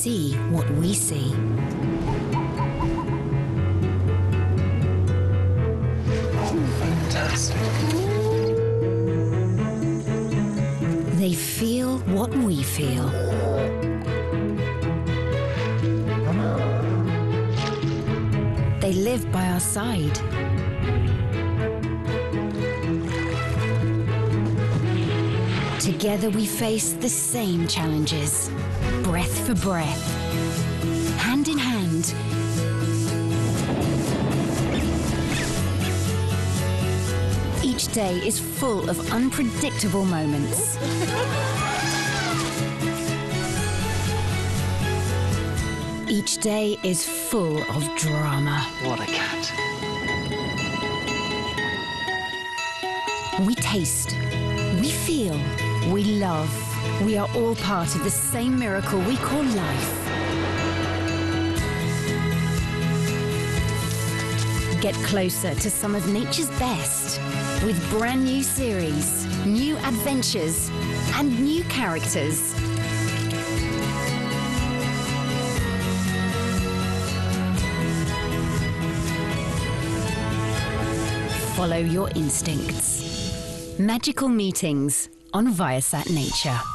see what we see. Fantastic. They feel what we feel. They live by our side. Together we face the same challenges, breath for breath, hand in hand. Each day is full of unpredictable moments. Each day is full of drama. What a cat. We taste, we feel, we love. We are all part of the same miracle we call life. Get closer to some of nature's best with brand new series, new adventures, and new characters. Follow your instincts. Magical Meetings on Viasat Nature.